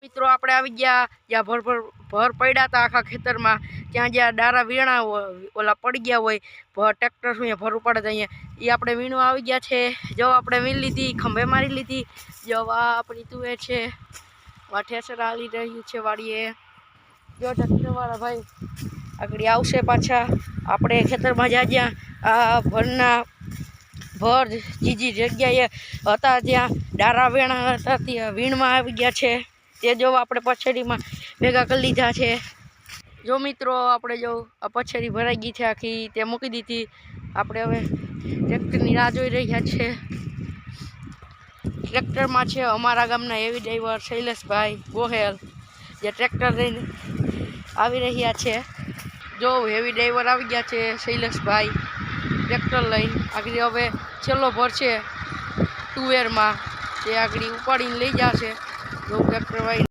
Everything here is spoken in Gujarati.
મિત્રો આપણે આવી ગયા જ્યાં ભર પડ્યા હતા આખા ખેતરમાં, ત્યાં જ્યાં ડારા વીણા ઓલા પડી ગયા હોય ટ્રેક્ટર શું ભર ઉપાડે તો અહીંયા એ આપણે વીણું આવી ગયા છે। જો આપણે વીણ લીધી, ખંભે મારી લીધી। જો આપણી તુવેર છે, ઠેસર હાલી રહ્યું છે વાડીએ। જો ટ્રેક્ટરવાળા ભાઈ આગળ આવશે પાછા આપણે ખેતરમાં જ્યાં આ ભર જીજી જગ્યાએ હતા જ્યાં ડારા વેણા હતા ત્યાં વીણમાં આવી ગયા છે। તે જો આપણે પછેડીમાં ભેગા કરી લીધા છે। જો મિત્રો આપણે જો આ પછેડી ભરાઈ ગઈ છે આખી, તે મૂકી દીધી। આપણે હવે ટ્રેક્ટરની રાહ જોઈ રહ્યા છે। ટ્રેક્ટરમાં છે અમારા ગામના હેવી ડ્રાઈવર શૈલેષભાઈ ગોહેલ, જે ટ્રેક્ટર લઈને આવી રહ્યા છે। જો હેવી ડ્રાઈવર આવી ગયા છે શૈલેષભાઈ ટ્રેક્ટર લઈને। આગળ હવે છેલ્લો ભર છે તુવેરમાં, તે આગળ ઉપાડીને લઈ જશે। જો ટ્રેક્ટર ભાઈ